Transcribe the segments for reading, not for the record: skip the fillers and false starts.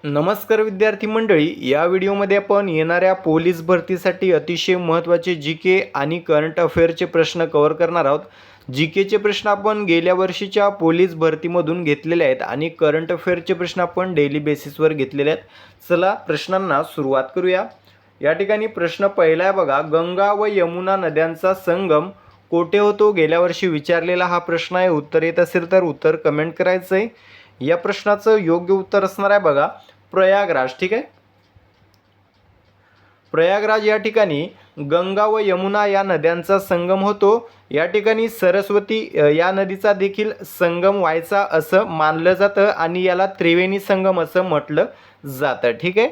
नमस्कार विद्यार्थी मंडळी, या व्हिडिओमध्ये आपण येणाऱ्या पोलीस भरतीसाठी अतिशय महत्त्वाचे जीके आणि करंट अफेअरचे प्रश्न कव्हर करणार आहोत. जीकेचे प्रश्न आपण गेल्या वर्षीच्या पोलीस भरतीमधून घेतलेले आहेत आणि करंट अफेअरचे प्रश्न आपण डेली बेसिसवर घेतलेले आहेत. चला प्रश्नांना सुरुवात करूया. या ठिकाणी प्रश्न पहिला आहे बघा, गंगा व यमुना नद्यांचा संगम कोठे होतो? गेल्या वर्षी विचारलेला हा प्रश्न आहे. उत्तर येत असेल तर उत्तर कमेंट करायचं आहे. या प्रश्नाचं योग्य उत्तर असणार आहे बघा, प्रयागराज. ठीक आहे, प्रयागराज या ठिकाणी गंगा व यमुना या नद्यांचा संगम होतो. या ठिकाणी सरस्वती या नदीचा देखील संगम व्हायचा असं मानलं जातं आणि याला त्रिवेणी संगम असं म्हटलं जातं. ठीक आहे,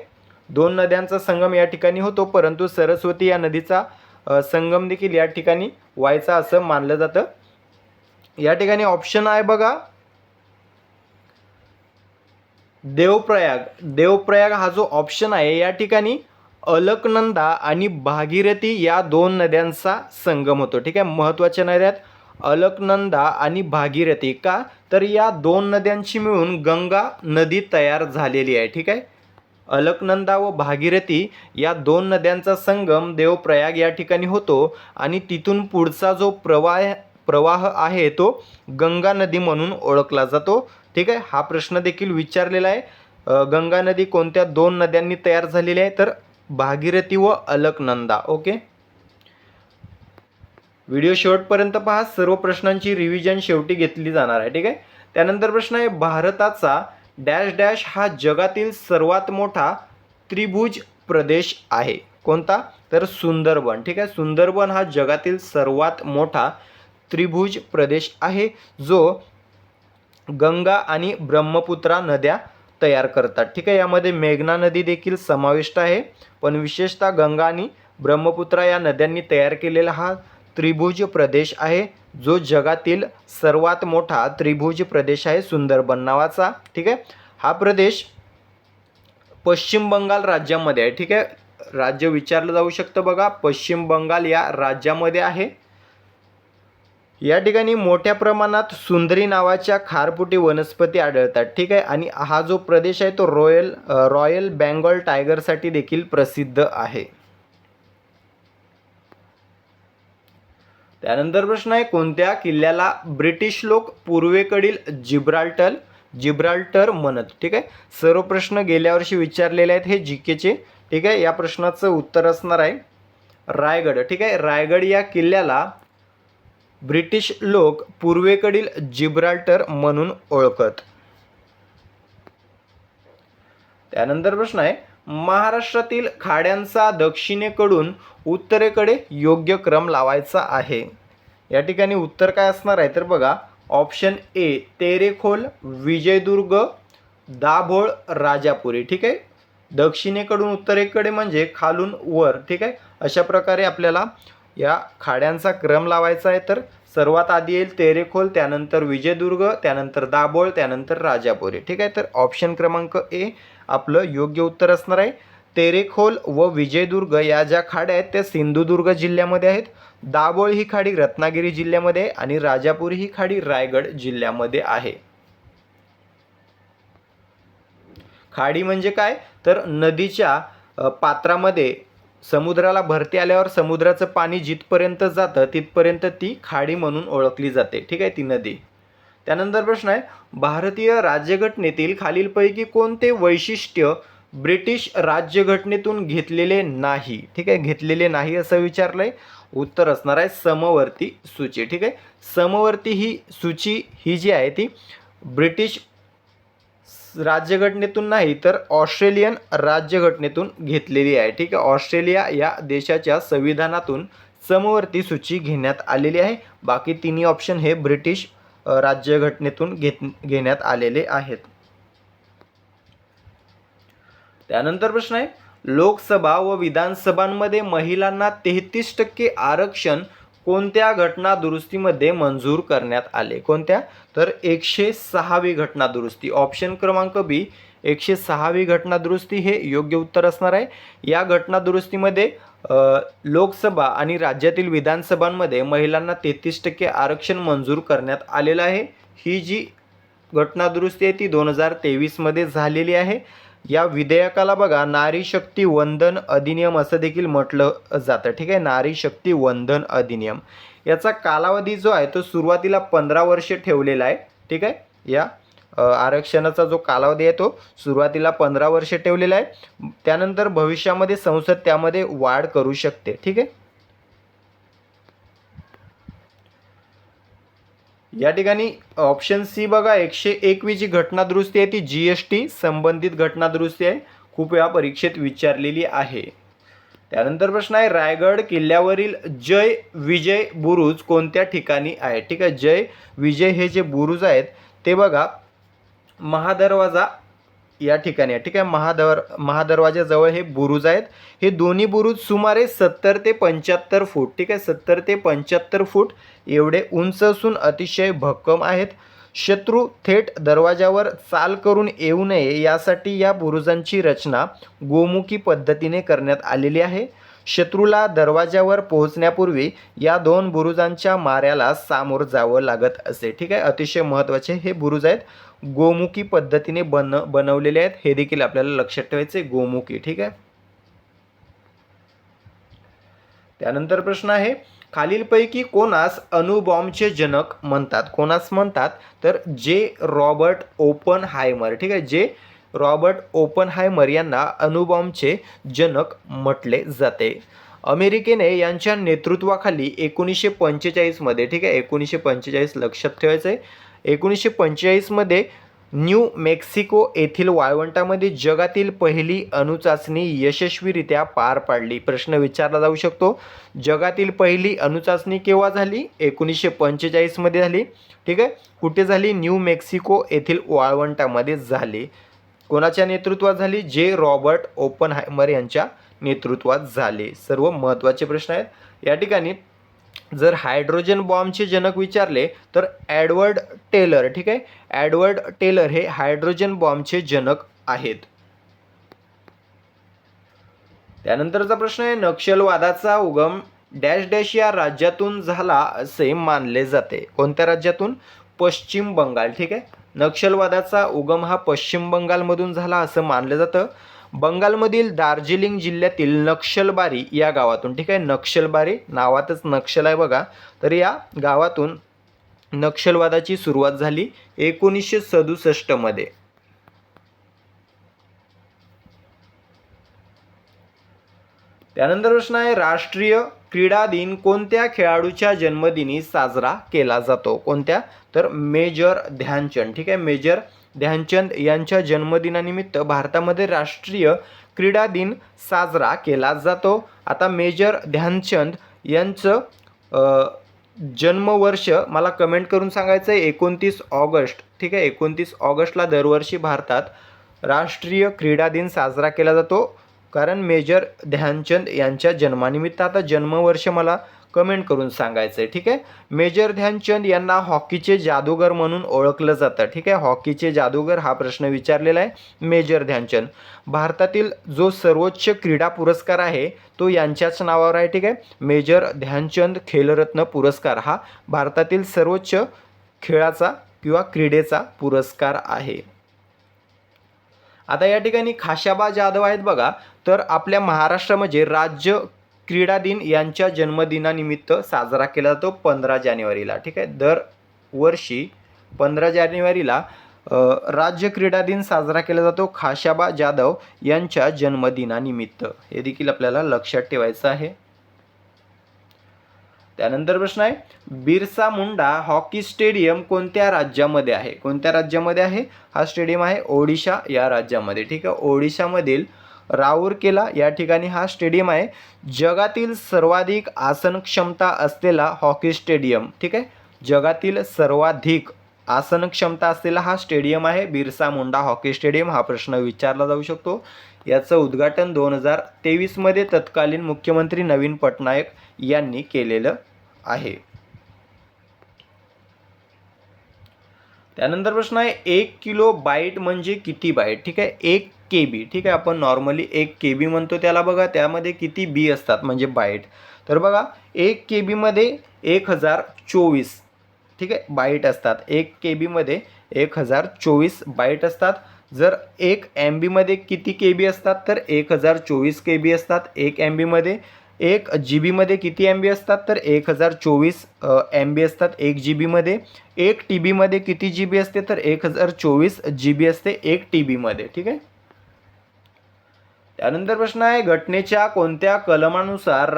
दोन नद्यांचा संगम या ठिकाणी होतो, परंतु सरस्वती या नदीचा संगम देखील या ठिकाणी व्हायचा असं मानलं जातं. या ठिकाणी ऑप्शन आहे बघा, देवप्रयाग. देवप्रयाग हा जो ऑप्शन आहे, या ठिकाणी अलकनंदा आणि भागीरथी या दोन नद्यांचा संगम होतो. ठीक आहे, महत्त्वाच्या नद्यात अलकनंदा आणि भागीरथी. का तर या दोन नद्यांची मिळून गंगा नदी तयार झालेली आहे. ठीक आहे, अलकनंदा व भागीरथी या दोन नद्यांचा संगम देवप्रयाग या ठिकाणी होतो आणि तिथून पुढचा जो प्रवाह आहे तो गंगा नदी म्हणून ओळखला जातो. ठीक आहे, हा प्रश्न देखील विचारलेला आहे. गंगा नदी कोणत्या दोन नद्यांनी तयार झालेली आहे? तर भागीरथी व अलकनंदा. ओके, व्हिडिओ शेवटपर्यंत पहा, सर्व प्रश्नांची रिव्हिजन शेवटी घेतली जाणार आहे. ठीक आहे, त्यानंतर प्रश्न आहे, भारताचा डॅश डॅश हा जगातील सर्वात मोठा त्रिभुज प्रदेश आहे. कोणता? तर सुंदरबन. ठीक आहे, सुंदरबन हा जगातील सर्वात मोठा त्रिभुज प्रदेश आहे, जो गंगा आणि ब्रह्मपुत्रा नद्या तयार करतात. ठीक आहे, यामध्ये मेघना नदी देखील समाविष्ट आहे, पण विशेषतः गंगा आणि ब्रह्मपुत्रा या नद्यांनी तयार केलेला हा त्रिभुज प्रदेश आहे, जो जगातील सर्वात मोठा त्रिभुज प्रदेश आहे, सुंदरबन नावाचा. ठीक आहे, हा प्रदेश पश्चिम बंगाल राज्यामध्ये आहे. ठीक आहे, राज्य विचारलं जाऊ शकतं बघा, पश्चिम बंगाल या राज्यामध्ये आहे. या ठिकाणी मोठ्या प्रमाणात सुंदरी नावाच्या खारफुटी वनस्पती आढळतात. ठीक आहे, आणि हा जो प्रदेश आहे तो रॉयल बेंगॉल टायगरसाठी देखील प्रसिद्ध आहे. त्यानंतर प्रश्न आहे, कोणत्या किल्ल्याला ब्रिटिश लोक पूर्वेकडील जिब्राल्टर म्हणत? ठीक आहे, सर्व प्रश्न गेल्या वर्षी विचारलेले आहेत हे जीकेचे. ठीक आहे, या प्रश्नाचं उत्तर असणार आहे रायगड. ठीक आहे, रायगड या किल्ल्याला ब्रिटिश लोक पूर्वेकडील जिब्राल्टर म्हणून ओळखत. त्यानंतर प्रश्न आहे, महाराष्ट्रातील खाड्यांचा दक्षिणेकडून उत्तरेकडे योग्य क्रम लावायचा आहे. या ठिकाणी उत्तर काय असणार आहे? तर बघा, ऑप्शन ए तेरेखोल, विजयदुर्ग, दाभोळ, राजापुरी. ठीक आहे, दक्षिणेकडून उत्तरेकडे म्हणजे खालून वर. ठीक आहे, अशा प्रकारे आपल्याला या खाड्यांचा क्रम लावायचा आहे. तर सर्वात आधी येईल तेरेखोल, त्यानंतर विजयदुर्ग, त्यानंतर दाभोळ, त्यानंतर राजापुरी. ठीक आहे, तर ऑप्शन क्रमांक ए आपलं योग्य उत्तर असणार आहे. तेरेखोल व विजयदुर्ग या ज्या खाड्या आहेत त्या सिंधुदुर्ग जिल्ह्यामध्ये आहेत. दाभोळ ही खाडी रत्नागिरी जिल्ह्यामध्ये आहे आणि राजापुरी ही खाडी रायगड जिल्ह्यामध्ये आहे. खाडी म्हणजे काय? तर नदीच्या पात्रामध्ये समुद्राला भरती आल्यावर समुद्राचं पाणी जिथपर्यंत जातं तिथपर्यंत ती खाडी म्हणून ओळखली जाते. ठीक आहे, ती नदी. त्यानंतर प्रश्न आहे, भारतीय राज्यघटनेतील खालीलपैकी कोणते वैशिष्ट्य ब्रिटिश राज्यघटनेतून घेतलेले नाही? ठीक आहे, घेतलेले नाही असं विचारलंय. उत्तर असणार आहे समवर्ती सूची. ठीक आहे, समवर्ती ही सूची ही जी आहे ती ब्रिटिश राज्यघटनेतून नाही तर ऑस्ट्रेलियन राज्यघटनेतून घेतलेली आहे. ठीक आहे, ऑस्ट्रेलिया या देशाच्या संविधानातून समवर्ती सूची घेण्यात आलेली आहे. बाकी तिन्ही ऑप्शन हे ब्रिटिश राज्यघटनेतून घेण्यात आलेले आहेत. त्यानंतर प्रश्न आहे, लोकसभा व विधानसभांमध्ये महिलांना 33% आरक्षण कोणत्या घटना दुरुस्तीमध्ये मंजूर करण्यात आले? कोणत्या? तर 106वी घटना दुरुस्ती. ऑप्शन क्रमांक बी 106वी घटना दुरुस्ती हे योग्य उत्तर असणार आहे. या घटना दुरुस्तीमध्ये लोकसभा आणि राज्यातील विधानसभांमध्ये महिलांना 33% आरक्षण मंजूर करण्यात आलेलं आहे. ही जी घटना दुरुस्ती आहे ती 2023 मध्ये झालेली आहे. या विधेयकाला बघा नारी शक्ती वंदन अधिनियम असं देखील म्हटलं जातं, ठीक आहे. नारी शक्ती वंदन अधिनियम याचा कालावधी जो आहे तो सुरुवातीला 15 वर्ष ठेवलेला आहे, ठीक आहे. या आरक्षणाचा जो कालावधी आहे तो सुरुवातीला 15 वर्ष ठेवलेला आहे. त्यानंतर भविष्यामध्ये संसद त्यामध्ये वाढ करू शकते, ठीक आहे. या ठिकाणी ऑप्शन सी बघा 121 जी घटना दुरुस्ती आहे ती GST संबंधित घटना दुरुस्ती आहे, खूप वेळा परीक्षेत विचारलेली आहे. त्यानंतर प्रश्न आहे रायगड किल्ल्यावरील जय विजय बुरुज कोणत्या ठिकाणी आहे, ठीक आहे. जय विजय हे जे बुरुज आहेत ते बघा महादरवाजा या ठिकाणी आहे, ठीक आहे. महादरवाजाजवळ हे बुरुज आहेत. हे दोन्ही बुरुज सुमारे 70 ते 75 फूट, ठीक आहे. 70 ते 75 फूट एवढे उंच असून अतिशय भक्कम आहेत. शत्रू थेट दरवाजावर चाल करून येऊ नये यासाठी या बुरुजांची रचना गोमुखी पद्धतीने करण्यात आलेली आहे. शत्रूला दरवाजावर पोहोचण्यापूर्वी या दोन बुरुजांच्या माऱ्याला सामोर जावं लागत असे, ठीक आहे. अतिशय महत्त्वाचे हे बुरुज आहेत, गोमुखी पद्धतीने बनवलेले आहेत, हे देखील आपल्याला लक्षात ठेवायचे, गोमुखी, ठीक आहे. त्यानंतर प्रश्न आहे खालीलपैकी कोणास अणुबॉम्बचे जनक म्हणतात, कोणास म्हणतात तर जे रॉबर्ट ओपनहायमर, ठीक आहे. जे रॉबर्ट ओपनहायमर यांना अणुबॉम्बचे जनक म्हटले जाते. अमेरिकेने यांच्या नेतृत्वाखाली 1945 मध्ये, ठीक आहे. 1945 लक्षात ठेवायचं आहे. 1945 मध्ये न्यू मेक्सिको येथील वाळवंटामध्ये जगातील पहिली अणुचाचणी यशस्वीरित्या पार पाडली. प्रश्न विचारला जाऊ शकतो, जगातील पहिली अणुचाचणी केव्हा झाली? 1945 मध्ये झाली, ठीक आहे. कुठे झाली? न्यू मेक्सिको येथील वाळवंटामध्ये झाली. कोणाच्या नेतृत्वात झाली? जे रॉबर्ट ओपनहायमर यांच्या नेतृत्वात झाले. सर्व महत्त्वाचे प्रश्न आहेत या ठिकाणी. जर हायड्रोजन बॉम्बचे जनक विचारले तर एडवर्ड टेलर, ठीक आहे. एडवर्ड टेलर हे हायड्रोजन बॉम्बचे जनक आहेत. त्यानंतरचा प्रश्न आहे नक्षलवादाचा उगम डॅश डॅश या राज्यातून झाला असे मानले जाते. कोणत्या राज्यातून? पश्चिम बंगाल, ठीक आहे. नक्षलवादाचा उगम हा पश्चिम बंगालमधून झाला असं मानलं जातं. बंगालमधील दार्जिलिंग जिल्ह्यातील नक्षलबारी या गावातून, ठीक आहे. नक्षलबारी नावातच नक्षल आहे बघा, तर या गावातून नक्षलवादाची सुरुवात झाली 1967 मध्ये. त्यानंतर प्रश्न आहे राष्ट्रीय क्रीडा दिन कोणत्या खेळाडूच्या जन्मदिनी साजरा केला जातो? कोणत्या? तर मेजर ध्यानचंद, ठीक आहे. मेजर ध्यानचंद यांच्या जन्मदिनानिमित्त भारतामध्ये राष्ट्रीय क्रीडा दिन साजरा केला जातो. आता मेजर ध्यानचंद यांचं जन्मवर्ष मला कमेंट करून सांगायचं आहे 29 ऑगस्ट, ठीक आहे. 29 ऑगस्टला दरवर्षी भारतात राष्ट्रीय क्रीडा दिन साजरा केला जातो, कारण मेजर ध्यानचंद यांच्या जन्मानिमित्त. आता जन्मवर्ष मला कमेंट करून सांगायचं आहे, ठीक आहे. मेजर ध्यानचंद यांना हॉकीचे जादूगर म्हणून ओळखलं जातं, ठीक आहे. हॉकीचे जादूगर हा प्रश्न विचारलेला आहे मेजर ध्यानचंद. भारतातील जो सर्वोच्च क्रीडा पुरस्कार आहे तो यांच्याच नावावर आहे, ठीक आहे. मेजर ध्यानचंद खेलरत्न पुरस्कार हा भारतातील सर्वोच्च खेळाचा किंवा क्रीडेचा पुरस्कार आहे. आता या ठिकाणी खाशाबा जाधव आहेत बघा, तर आपल्या महाराष्ट्रामध्ये राज्य क्रीडा दिन यांच्या जन्मदिनानिमित्त साजरा केला जातो 15 जानेवारीला, ठीक आहे. दरवर्षी 15 जानेवारीला राज्य क्रीडा दिन साजरा केला जातो खाशाबा जाधव यांच्या जन्मदिनानिमित्त. हे देखील आपल्याला लक्षात ठेवायचं आहे. त्यानंतर प्रश्न आहे बिरसा मुंडा हॉकी स्टेडियम कोणत्या राज्यामध्ये आहे? कोणत्या राज्यामध्ये आहे हा स्टेडियम? आहे ओडिशा या राज्यामध्ये, ठीक आहे. ओडिशामधील राऊरकेला या ठिकाणी हा स्टेडियम आहे. जगातील सर्वाधिक आसन क्षमता असलेला हॉकी स्टेडियम, ठीक आहे. जगातील सर्वाधिक आसन क्षमता असलेला हा स्टेडियम आहे बिरसा मुंडा हॉकी स्टेडियम. हा प्रश्न विचारला जाऊ शकतो. याचं उद्घाटन 2023 मध्ये तत्कालीन मुख्यमंत्री नवीन पटनायक यांनी केलेलं आहे. त्यानंतर प्रश्न आहे 1 किलो बाईट म्हणजे किती बाईट? ठीक आहे, 1 KB. ठीक आहे, आपण नॉर्मली 1 KB म्हणतो त्याला. बघा त्यामध्ये किती बी असतात म्हणजे बाईट. तर बघा 1 KB मध्ये 1024 ठीक आहे बाईट असतात. 1 KB मध्ये 1024 बाईट असतात. जर 1 MB मध्ये किती KB असतात तर 1024 KB असतात. 1 MB मध्ये 1 GB मध्ये किती MB असतात तर 1024 MB असतात 1 GB मध्ये. 1 TB मध्ये किती GB असते तर 1024 GB असते 1 TB मध्ये. ठीक आहे. त्यानंतर प्रश्न आहे घटनेच्या कोणत्या कलमानुसार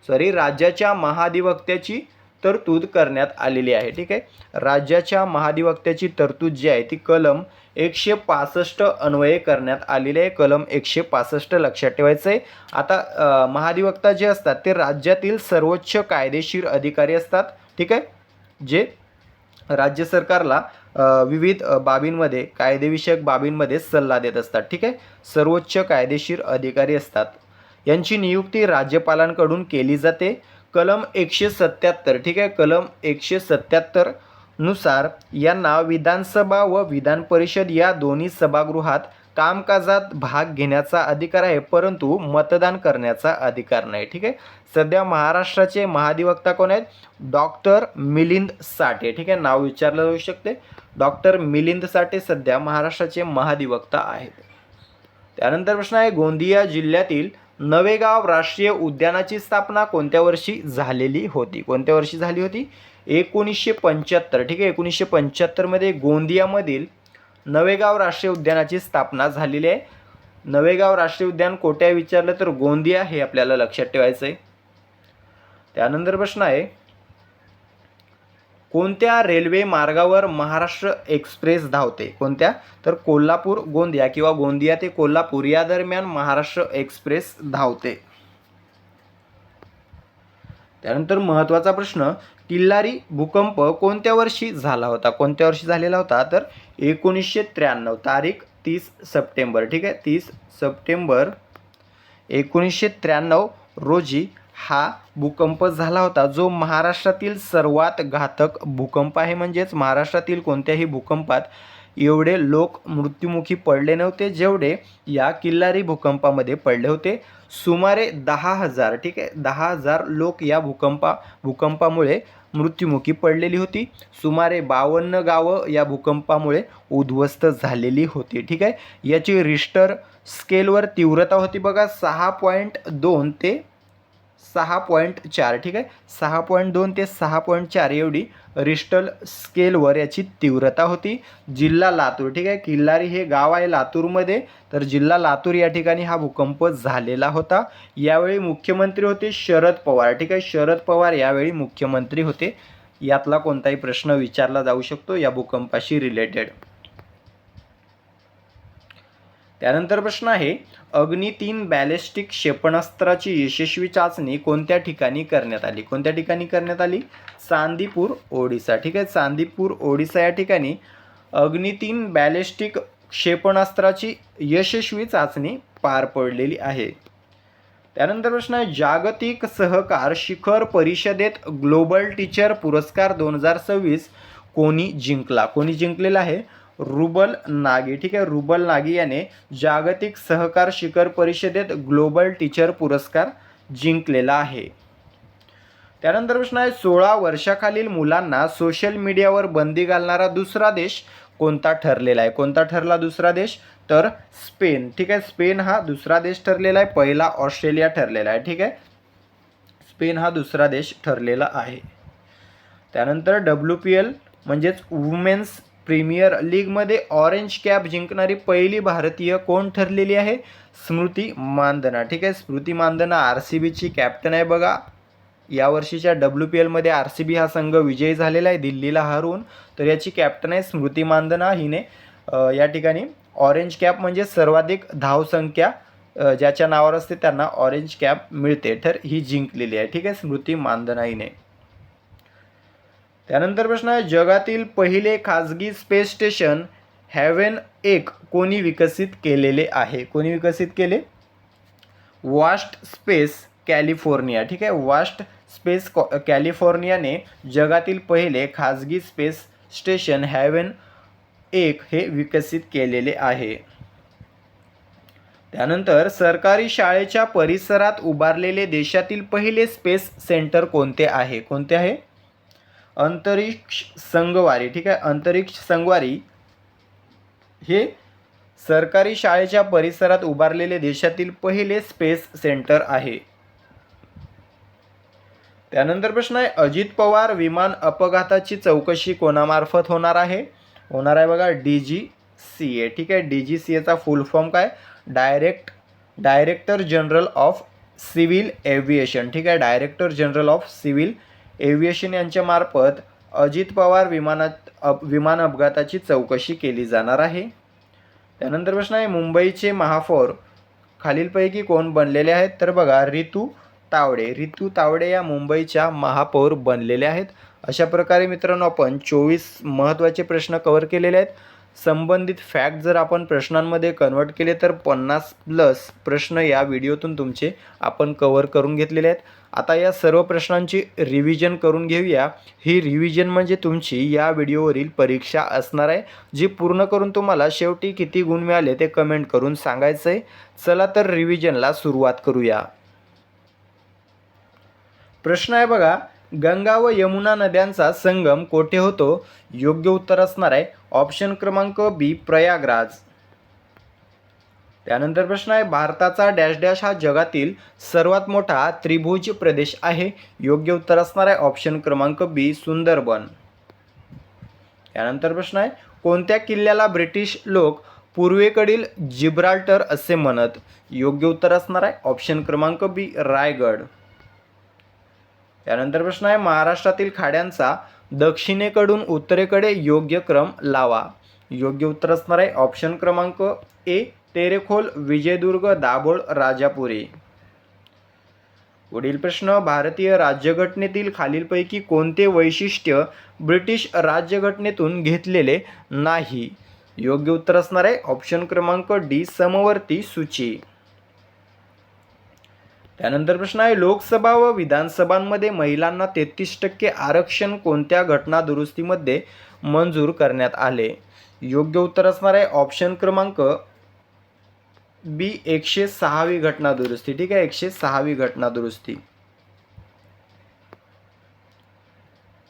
राज्याच्या महाधिवक्त्याची तरतूद करण्यात आलेली आहे. ठीक आहे. राज्याच्या महाधिवक्त्याची तरतूद जी आहे ती कलम 165 अन्वये करण्यात आलेली आहे. कलम 165 लक्षात ठेवायचं आहे. आता महाधिवक्ता जे असतात ते राज्यातील सर्वोच्च कायदेशीर अधिकारी असतात. ठीक आहे. जे राज्य सरकारला विविध बाबींमध्ये कायदेविषयक बाबींमध्ये सल्ला देत असतात. ठीक आहे. सर्वोच्च कायदेशीर अधिकारी असतात. यांची नियुक्ती राज्यपालांकडून केली जाते. कलम 177. ठीक आहे. कलम 177 नुसार यांना विधानसभा व विधान परिषद या दोन्ही सभागृहात कामकाजात भाग घेण्याचा अधिकार आहे, परंतु मतदान करण्याचा अधिकार नाही. ठीक आहे. सध्या महाराष्ट्राचे महाधिवक्ता कोण आहेत? डॉक्टर मिलिंद साठे. ठीक आहे. नाव विचारलं जाऊ शकते. डॉक्टर मिलिंद साठे सध्या महाराष्ट्राचे महाधिवक्ता आहेत. त्यानंतर प्रश्न आहे गोंदिया जिल्ह्यातील नवेगाव राष्ट्रीय उद्यानाची स्थापना कोणत्या वर्षी झालेली होती? कोणत्या वर्षी झाली होती? 1975. ठीक आहे. 1975 मध्ये गोंदियामधील नवेगाव राष्ट्रीय उद्यानाची स्थापना झालेली आहे. नवेगाव राष्ट्रीय उद्यान कोठे विचारलं तर गोंदिया हे आपल्याला लक्षात ठेवायचं आहे. त्यानंतर प्रश्न आहे कोणत्या रेल्वे मार्गावर महाराष्ट्र एक्सप्रेस धावते? कोणत्या? तर कोल्हापूर गोंदिया किंवा गोंदिया ते कोल्हापूर या दरम्यान महाराष्ट्र एक्सप्रेस धावते. त्यानंतर महत्त्वाचा प्रश्न किल्लारी भूकंप कोणत्या वर्षी झाला होता? कोणत्या वर्षी झालेला होता? तर 1993. तारीख 30 सप्टेंबर. ठीक आहे. 30 सप्टेंबर 1993 रोजी हा भूकंप झाला होता, जो महाराष्ट्रातील सर्वात घातक भूकंप आहे. म्हणजेच महाराष्ट्रातील कोणत्याही भूकंपात एवढे लोक मृत्युमुखी पडले नव्हते जेवढे या किल्लारी भूकंपामध्ये पडले होते. सुमारे 10,000. ठीक आहे. 10,000 लोक या भूकंपामुळे मृत्युमुखी पडलेली होती. सुमारे 52 गावं या भूकंपामुळे उद्ध्वस्त झालेली होती. ठीक आहे. याची रिश्टर स्केलवर तीव्रता होती बघा 6.2 ते 6.4. ठीक आहे. 6.2 ते 6.4 एवढी रिश्टर स्केलवर याची तीव्रता होती. जिल्हा लातूर. ठीक आहे. किल्लारी हे गाव आहे लातूरमध्ये, तर जिल्हा लातूर या ठिकाणी हा भूकंप झालेला होता. यावेळी मुख्यमंत्री होते शरद पवार. ठीक आहे. शरद पवार यावेळी मुख्यमंत्री होते. यातला कोणताही प्रश्न विचारला जाऊ शकतो या भूकंपाशी रिलेटेड. त्यानंतर प्रश्न आहे अग्नि-3 बॅलिस्टिक क्षेपणास्त्राची यशस्वी चाचणी कोणत्या ठिकाणी करण्यात आली? कोणत्या ठिकाणी करण्यात आली? चांदीपूर ओडिसा. ठीक आहे. चांदीपूर ओडिसा या ठिकाणी अग्नि-3 बॅलिस्टिक क्षेपणास्त्राची यशस्वी चाचणी पार पडलेली आहे. त्यानंतर प्रश्न आहे जागतिक सहकार शिखर परिषदेत ग्लोबल टीचर पुरस्कार 2026 कोणी जिंकला? कोणी जिंकलेला आहे? रुबल नागी. ठीक आहे. रुबल नागी याने जागतिक सहकार शिखर परिषदेत ग्लोबल टीचर पुरस्कार जिंकलेला आहे. त्यानंतर प्रश्न आहे 16 वर्षाखालील मुलांना सोशल मीडियावर बंदी घालणारा दुसरा देश कोणता ठरलेला आहे? कोणता ठरला दुसरा देश? तर स्पेन. ठीक आहे. स्पेन हा दुसरा देश ठरलेला आहे. पहिला ऑस्ट्रेलिया ठरलेला आहे. ठीक आहे. स्पेन हा दुसरा देश ठरलेला आहे. त्यानंतर WPL म्हणजेच वुमेन्स प्रीमियर लीगमध्ये ऑरेंज कॅप जिंकणारी पहिली भारतीय कोण ठरलेली आहे? स्मृती मानधना. ठीक आहे. स्मृती मानधना RCBची कॅप्टन आहे बघा. यावर्षीच्या WPL मध्ये RCB हा संघ विजयी झालेला आहे दिल्लीला हरवून, तर याची कॅप्टन आहे स्मृती मानधना. हिने या ठिकाणी ऑरेंज कॅप म्हणजे सर्वाधिक धावसंख्या ज्याच्या नावावर असते त्यांना ऑरेंज कॅप मिळते, तर ही जिंकलेली आहे. ठीक आहे. स्मृती मानधना हिने. त्यानंतर प्रश्न आहे जगातील पहिले खाजगी स्पेस स्टेशन हेवन 1 कोणी विकसित केलेले आहे? कोणी विकसित केले? Vast space California. ठीक आहे. वास्ट स्पेस कॅलिफोर्नियाने जगातील पहिले खाजगी स्पेस स्टेशन हेवन 1 हे विकसित केलेले आहे. त्यानंतर सरकारी शाळेच्या परिसरात उभारलेले देशातील पहिले स्पेस सेंटर कोणते आहे? कोणते आहे? अंतरिक्ष संगवारी. ठीक आहे. अंतरिक्ष संगवारी हे सरकारी शाळेच्या परिसरात उभारलेले देशातील पहिले स्पेस सेंटर आहे. त्यानंतर प्रश्न आहे, अजित पवार विमान अपघाताची चौकशी कोणामार्फत होणार आहे? होणार आहे बघा DGCA. ठीक आहे, DGCAचा फुल फॉर्म काय? Director general of civil aviation. ठीक आहे, director general of civil aviation यांच्या मार्फत अजित पवार विमान अपघाताची चौकशी केली जाणार आहे. त्यानंतर प्रश्न आहे, मुंबईचे महापौर खालीलपैकी कोण बनलेले आहेत? तर बघा रितू तावडे या मुंबईच्या महापौर बनलेल्या आहेत. अशा प्रकारे मित्रांनो आपण 24 महत्त्वाचे प्रश्न कव्हर केलेले आहेत. संबंधित फॅक्ट जर आपण प्रश्नांमध्ये कन्वर्ट केले तर 50+ प्रश्न या व्हिडिओतून तुमचे आपण कव्हर करून घेतलेले आहेत. आता या सर्व प्रश्नांची रिव्हिजन करून घेऊया. ही रिव्हिजन म्हणजे तुमची या व्हिडिओवरील परीक्षा असणार आहे, जी पूर्ण करून तुम्हाला शेवटी किती गुण मिळाले ते कमेंट करून सांगायचं आहे. चला तर रिव्हिजनला सुरुवात करूया. प्रश्न आहे बघा, गंगा व यमुना नद्यांचा संगम कोठे होतो? योग्य उत्तर असणार आहे ऑप्शन क्रमांक बी, प्रयागराज. त्यानंतर प्रश्न आहे, भारताचा डॅश डॅश हा जगातील सर्वात मोठा त्रिभुज प्रदेश आहे. योग्य उत्तर असणार आहे ऑप्शन क्रमांक बी, सुंदरबन. त्यानंतर प्रश्न आहे, कोणत्या किल्ल्याला ब्रिटिश लोक पूर्वेकडील जिब्राल्टर असे म्हणत? योग्य उत्तर असणार आहे ऑप्शन क्रमांक बी, रायगड. त्यानंतर प्रश्न आहे, महाराष्ट्रातील खाड्यांचा दक्षिणेकडून उत्तरेकडे योग्य क्रम लावा. योग्य उत्तर असणार आहे ऑप्शन क्रमांक ए, तेरेखोल, विजयदुर्ग, दाभोळ, राजापुरी. पुढील प्रश्न, भारतीय राज्यघटनेतील खालीलपैकी कोणते वैशिष्ट्य ब्रिटिश राज्यघटनेतून घेतलेले नाही? योग्य उत्तर असणार आहे ऑप्शन क्रमांक डी, समवर्ती सूची. त्यानंतर प्रश्न आहे, लोकसभा व विधानसभांमध्ये महिलांना 33% आरक्षण कोणत्या घटना दुरुस्तीमध्ये मंजूर करण्यात आले? योग्य उत्तर असणार आहे ऑप्शन क्रमांक बी, 106वी घटना दुरुस्ती. ठीक आहे, 106वी घटना दुरुस्ती.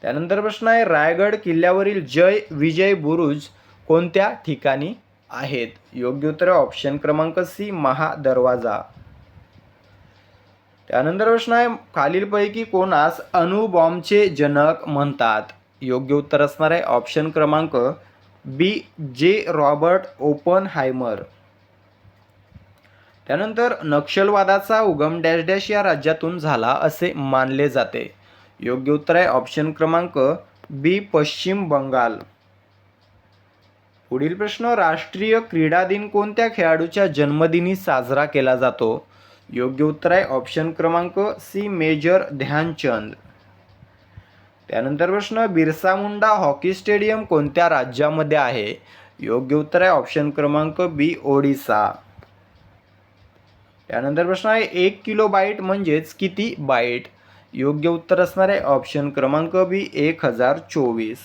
त्यानंतर प्रश्न आहे, रायगड किल्ल्यावरील जय विजय बुरुज कोणत्या ठिकाणी आहेत? योग्य उत्तर ऑप्शन क्रमांक सी, महादरवाजा. त्यानंतर प्रश्न आहे, खालीलपैकी कोणास अणुबॉम्बचे जनक म्हणतात? योग्य उत्तर असणार आहे ऑप्शन क्रमांक बी, जे रॉबर्ट ओपनहायमर. त्यानंतर नक्षलवादाचा उगम डॅश डॅश या राज्यातून झाला असे मानले जाते. योग्य उत्तर आहे ऑप्शन क्रमांक बी, पश्चिम बंगाल. पुढील प्रश्न, राष्ट्रीय क्रीडा दिन कोणत्या खेळाडूच्या जन्मदिनी साजरा केला जातो? योग्य उत्तर आहे ऑप्शन क्रमांक सी, मेजर ध्यानचंद. त्यानंतर प्रश्न, बिरसा मुंडा हॉकी स्टेडियम कोणत्या राज्यामध्ये आहे? योग्य उत्तर आहे ऑप्शन क्रमांक बी, ओडिसा. त्यानंतर प्रश्न आहे, 1 किलोबाईट म्हणजेच किती बाईट? योग्य उत्तर असणार आहे ऑप्शन क्रमांक बी, 1024.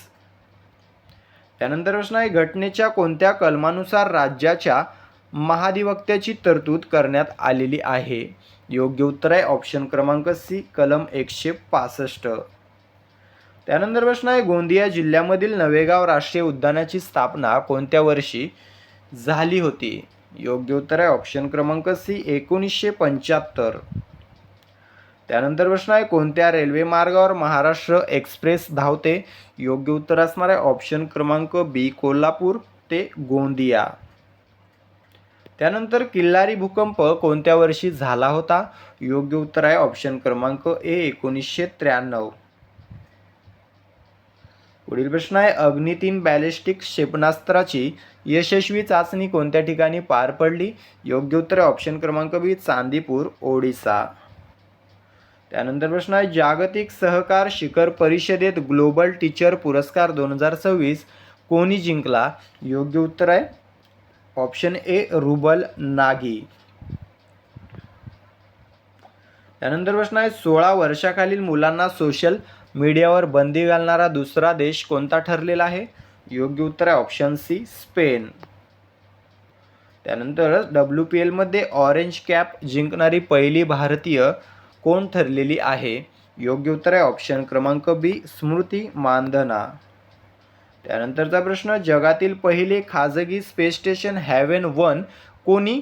त्यानंतर प्रश्न आहे, घटनेच्या कोणत्या कलमानुसार राज्याच्या महाधिवक्त्याची तरतूद करण्यात आलेली आहे? योग्य उत्तर आहे ऑप्शन क्रमांक सी, कलम 165. त्यानंतर प्रश्न आहे, गोंदिया जिल्ह्यामधील नवेगाव राष्ट्रीय उद्यानाची स्थापना कोणत्या वर्षी झाली होती? योग्य उत्तर आहे ऑप्शन क्रमांक सी, 1975. त्यानंतर प्रश्न आहे, कोणत्या रेल्वे मार्गावर महाराष्ट्र एक्सप्रेस धावते? योग्य उत्तर असणार आहे ऑप्शन क्रमांक बी, कोल्हापूर ते गोंदिया. त्यानंतर किल्लारी भूकंप कोणत्या वर्षी झाला होता? योग्य उत्तर आहे ऑप्शन क्रमांक ए, 1993. पुढील प्रश्न आहे, अग्नि-3 बॅलिस्टिक क्षेपणास्त्राची यशस्वी चाचणी कोणत्या ठिकाणी पार पडली? योग्य उत्तर आहे ऑप्शन क्रमांक बी, चांदीपूर, ओडिसा. त्यानंतर प्रश्न आहे, जागतिक सहकार शिखर परिषदेत ग्लोबल टीचर पुरस्कार 2026 कोणी जिंकला? योग्य उत्तर आहे ऑप्शन ए, रुबल नागी. त्यानंतर प्रश्न आहे, 16 वर्षाखालील मुलांना सोशल मीडियावर बंदी घालणारा दुसरा देश कोणता ठरलेला आहे? योग्य उत्तर आहे ऑप्शन सी, स्पेन. त्यानंतर WPL मध्ये ऑरेंज कॅप जिंकणारी पहिली भारतीय कोण ठरलेली आहे? योग्य उत्तर आहे ऑप्शन क्रमांक बी, स्मृती मानधना. त्यानंतरचा प्रश्न, जगातील पहिले खाजगी स्पेस स्टेशन हॅव्हन 1 कोणी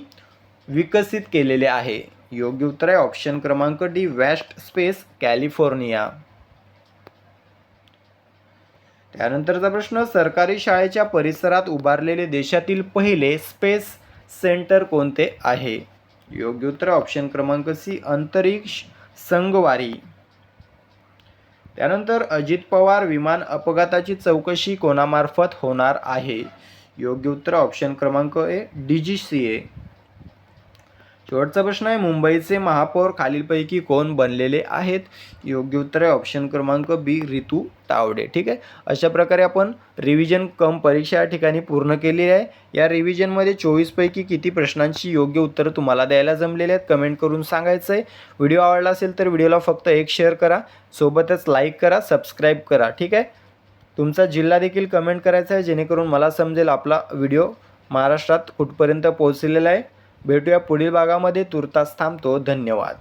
विकसित केलेले आहे? योग्य उत्तर आहे ऑप्शन क्रमांक डी, वेस्ट स्पेस, कॅलिफोर्निया. त्यानंतरचा प्रश्न, सरकारी शाळेच्या परिसरात उभारलेले देशातील पहिले स्पेस सेंटर कोणते आहे? योग्य उत्तर ऑप्शन क्रमांक सी, अंतरिक्ष संगवारी. त्यानंतर अजित पवार विमान अपघाताची चौकशी कोणामार्फत होणार आहे? योग्य उत्तर ऑप्शन क्रमांक ए, DGCA. शेवटचा प्रश्न आहे, मुंबईचे महापौर खालीलपैकी कोण बनलेले आहेत? योग्य उत्तर आहे ऑप्शन क्रमांक बी, रितू तावडे. ठीक आहे, अशा प्रकारे आपण रिव्हिजन कम परीक्षा या ठिकाणी पूर्ण केलेली आहे. या रिव्हिजनमध्ये 24 पैकी किती प्रश्नांची योग्य उत्तरं तुम्हाला द्यायला जमलेली आहेत कमेंट करून सांगायचं आहे. व्हिडिओ आवडला असेल तर व्हिडिओला फक्त एक शेअर करा, सोबतच लाईक करा, सबस्क्राईब करा. ठीक आहे, तुमचा जिल्हा देखील कमेंट करायचा आहे जेणेकरून मला समजेल आपला व्हिडिओ महाराष्ट्रात कुठपर्यंत पोहोचलेला आहे. भेटूया पुढील भागामध्ये. तुर्तास थांबतो. धन्यवाद.